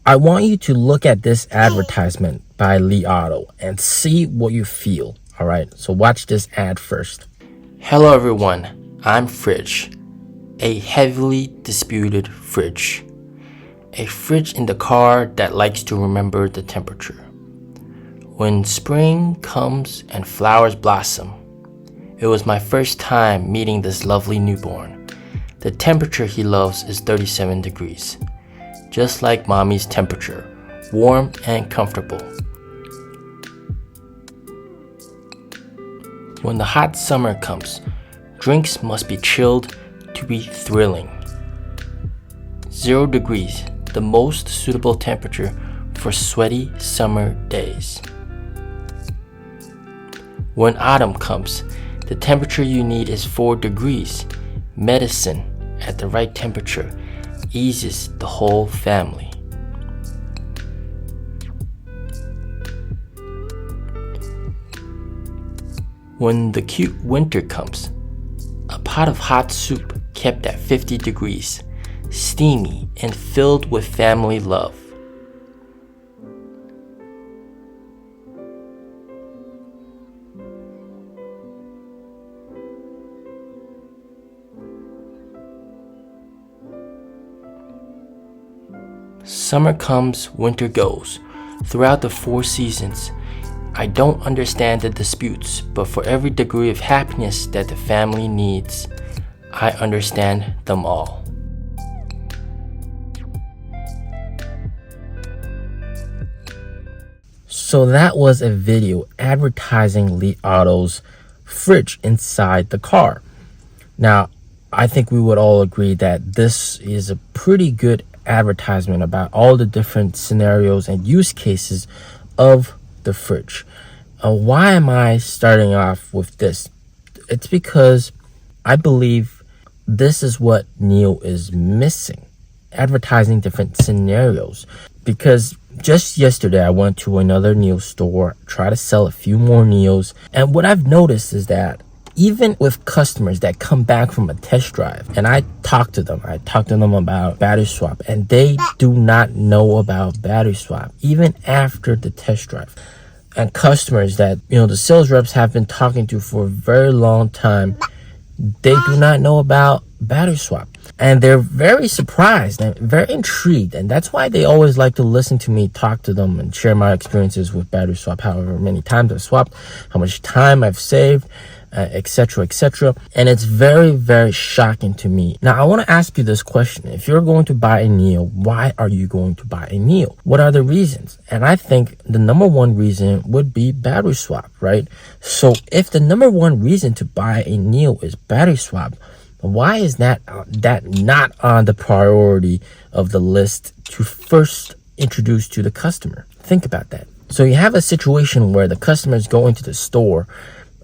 I want you to look at this advertisement by Li Auto and see what you feel. All right, so watch this ad first. Hello everyone, I'm Fridge, a heavily disputed fridge. A fridge in the car that likes to remember the temperature. When spring comes and flowers blossom, it was my first time meeting this lovely newborn. The temperature he loves is 37 degrees. Just like mommy's temperature, warm and comfortable. When the hot summer comes, drinks must be chilled to be thrilling. 0 degrees, the most suitable temperature for sweaty summer days. When autumn comes, the temperature you need is 4 degrees. Medicine at the right temperature eases the whole family. When the cute winter comes, a pot of hot soup kept at 50 degrees, steamy and filled with family love. Summer comes, winter goes. Throughout the 4 seasons, I don't understand the disputes, but for every degree of happiness that the family needs, I understand them all. So that was a video advertising Li Auto's fridge inside the car. Now, I think we would all agree that this is a pretty good advertisement about all the different scenarios and use cases of the fridge. Why am I starting off with this? It's because I believe this is what NIO is missing, advertising different scenarios. Because just yesterday I went to another NIO store, try to sell a few more NIOs, and what I've noticed is that even with customers that come back from a test drive and I talk to them about battery swap, and they do not know about battery swap even after the test drive. And customers that, the sales reps have been talking to for a very long time, they do not know about battery swap. And they're very surprised and very intrigued. And that's why they always like to listen to me talk to them and share my experiences with battery swap, however many times I've swapped, how much time I've saved, etc., etc. And it's very, very shocking to me. Now, I want to ask you this question. If you're going to buy a NIO, why are you going to buy a NIO? What are the reasons? And I think the number one reason would be battery swap, right? So if the number one reason to buy a NIO is battery swap, why is that not on the priority of the list to first introduce to the customer? Think about that. So you have a situation where the customers go into the store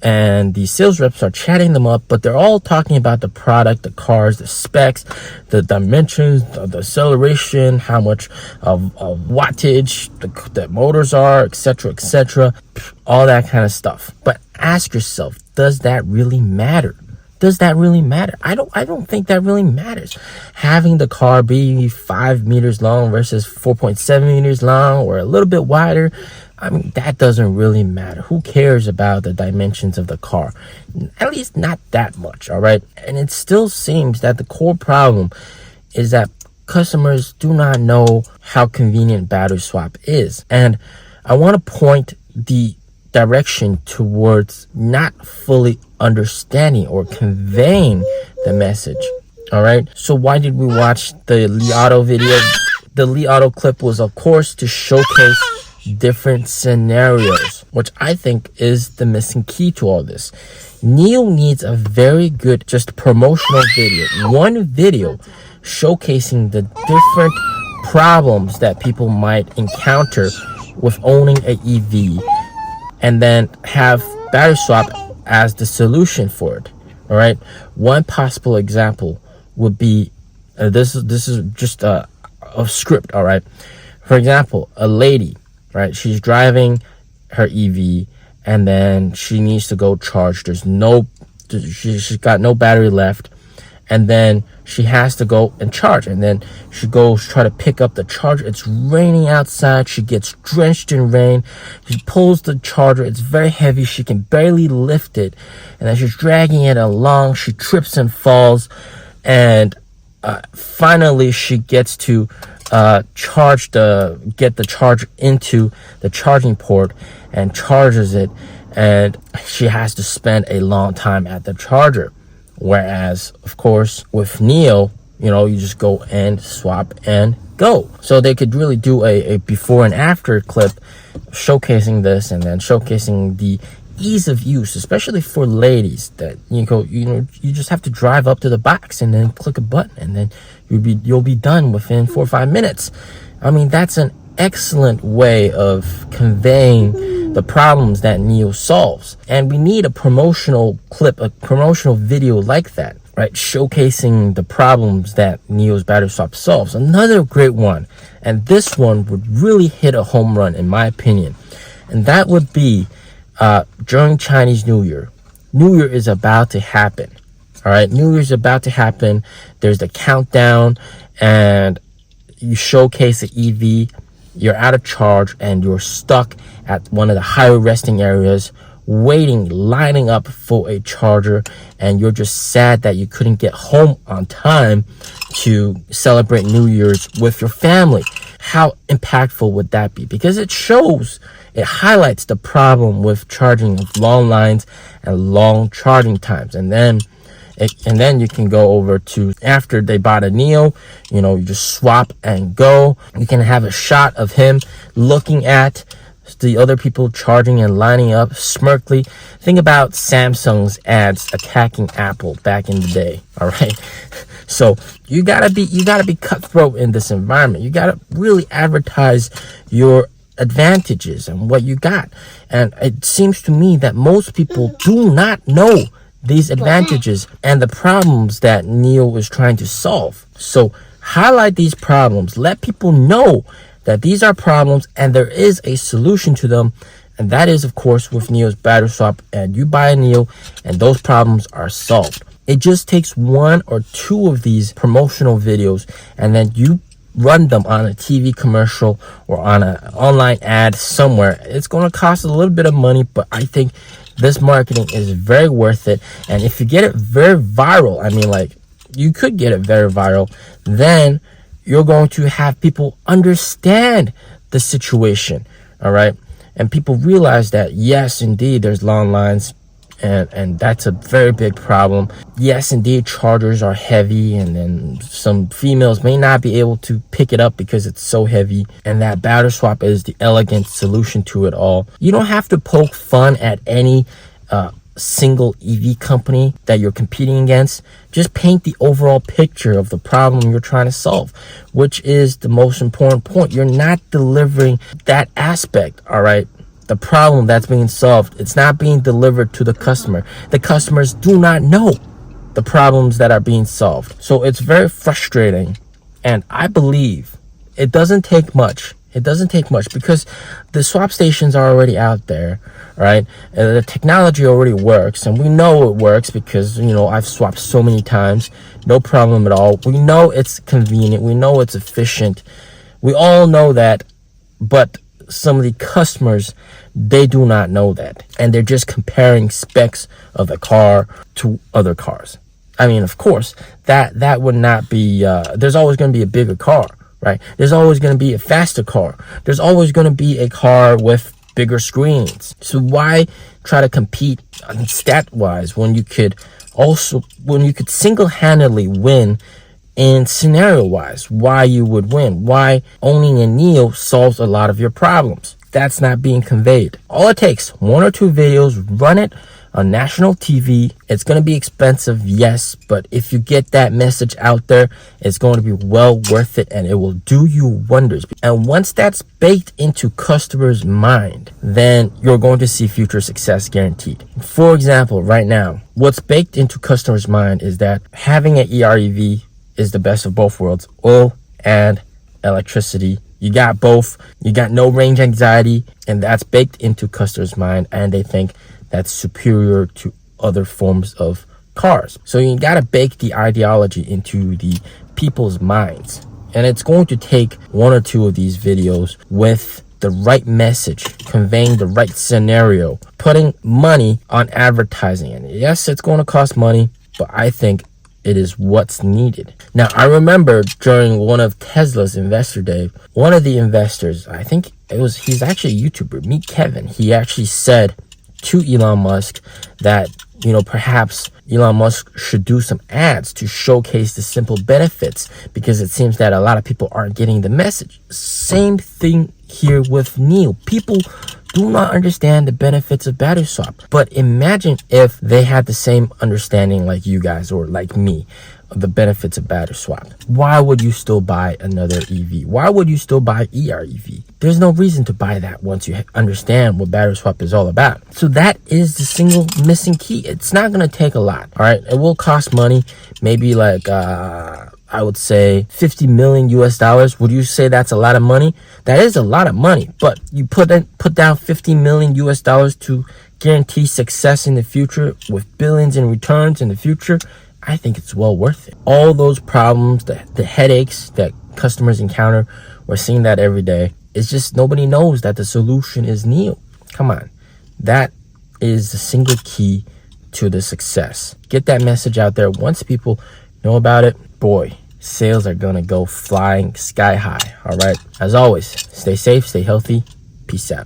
and the sales reps are chatting them up, but they're all talking about the product, the cars, the specs, the dimensions, the acceleration, how much of wattage the motors are, etc., all that kind of stuff. But ask yourself, does that really matter? Does that really matter? I don't think that really matters. Having the car be 5 meters long versus 4.7 meters long or a little bit wider, that doesn't really matter. Who cares about the dimensions of the car? At least not that much, all right? And it still seems that the core problem is that customers do not know how convenient battery swap is. And I want to point the direction towards not fully understanding or conveying the message. All right. So why did we watch the Li Auto video? The Li Auto clip was, of course, to showcase different scenarios, which I think is the missing key to all this. NIO needs a very good just promotional video, one video showcasing the different problems that people might encounter with owning a EV, and then have battery swap as the solution for it. All right. One possible example would be this is just a script. All right. For example, a lady, right? She's driving her EV and then she needs to go charge. She's got no battery left, and then she has to go and charge, and then she goes try to pick up the charger. It's raining outside. She gets drenched in rain. She pulls the charger. It's very heavy. She can barely lift it, and then she's dragging it along. She trips and falls, and finally she gets to get the charger into the charging port and charges it, and she has to spend a long time at the charger. Whereas, of course, with NIO, you just go and swap and go. So they could really do a before and after clip showcasing this, and then showcasing the ease of use, especially for ladies, that you just have to drive up to the box and then click a button, and then you'll be done within 4 or 5 minutes. I mean, that's an excellent way of conveying the problems that NIO solves. And we need a promotional clip, a promotional video like that, right? Showcasing the problems that NIO's battery swap solves. Another great one, and this one would really hit a home run in my opinion, and that would be during Chinese New Year. New Year is about to happen. All right, New Year's about to happen. There's the countdown, and you showcase the EV. You're out of charge, and you're stuck at one of the highway resting areas, lining up for a charger, and you're just sad that you couldn't get home on time to celebrate New Year's with your family. How impactful would that be? Because it highlights the problem with charging of long lines and long charging times. And then you can go over to after they bought a NIO, you just swap and go. You can have a shot of him looking at the other people charging and lining up smirkly. Think about Samsung's ads attacking Apple back in the day. All right. So you gotta be cutthroat in this environment. You gotta really advertise your advantages and what you got. And it seems to me that most people do not know these advantages and the problems that NIO is trying to solve. So highlight these problems. Let people know that these are problems and there is a solution to them. And that is, of course, with NIO's battery swap. And you buy a NIO and those problems are solved. It just takes 1 or 2 of these promotional videos, and then you run them on a TV commercial or on an online ad somewhere. It's going to cost a little bit of money, but I think this marketing is very worth it. And if you get it very viral, I mean, like, you could get it very viral, then you're going to have people understand the situation. All right. And people realize that, yes, indeed, there's long lines. And that's a very big problem. Yes, indeed, chargers are heavy, and then some females may not be able to pick it up because it's so heavy. And that battery swap is the elegant solution to it all. You don't have to poke fun at any single EV company that you're competing against. Just paint the overall picture of the problem you're trying to solve, which is the most important point. You're not delivering that aspect, all right? The problem that's being solved, it's not being delivered to the customer. The customers do not know the problems that are being solved. So it's very frustrating. And I believe it doesn't take much. It doesn't take much because the swap stations are already out there, right? And the technology already works. And we know it works because, I've swapped so many times. No problem at all. We know it's convenient. We know it's efficient. We all know that. But some of the customers, they do not know that, and they're just comparing specs of the car to other cars. I mean, of course, that would not be there's always going to be a bigger car, right? There's always going to be a faster car. There's always going to be a car with bigger screens. So why try to compete stat wise when you could single-handedly win in scenario wise? Why you would win? Why owning a NIO solves a lot of your problems? That's not being conveyed. All it takes, 1 or 2 videos, run it on national TV. It's going to be expensive, yes, but if you get that message out there, it's going to be well worth it, and it will do you wonders. And once that's baked into customers' mind, then you're going to see future success guaranteed. For example, right now, what's baked into customers' mind is that having an EREV is the best of both worlds, oil and electricity. You got both. You got no range anxiety, and that's baked into customers' mind, and they think that's superior to other forms of cars. So you gotta bake the ideology into the people's minds. And it's going to take one or two of these videos with the right message, conveying the right scenario, putting money on advertising. And yes, it's going to cost money, but I think it is what's needed. Now, I remember during one of Tesla's investor day, one of the investors, I think he's actually a YouTuber, Meet Kevin. He actually said to Elon Musk that, perhaps Elon Musk should do some ads to showcase the simple benefits, because it seems that a lot of people aren't getting the message. Same thing here with NIO. People do not understand the benefits of battery swap. But imagine if they had the same understanding like you guys or like me of the benefits of battery swap. Why would you still buy another EV? Why would you still buy EREV? There's no reason to buy that once you understand what battery swap is all about. So that is the single missing key. It's not going to take a lot. All right. It will cost money. Maybe like, I would say $50 million US. Would you say that's a lot of money? That is a lot of money, but you put down $50 million US to guarantee success in the future with billions in returns in the future. I think it's well worth it. All those problems, the headaches that customers encounter, we're seeing that every day. It's just nobody knows that the solution is NIO. Come on. That is the single key to the success. Get that message out there. Once people know about it, boy, sales are gonna go flying sky high. All right. As always, stay safe, stay healthy. Peace out.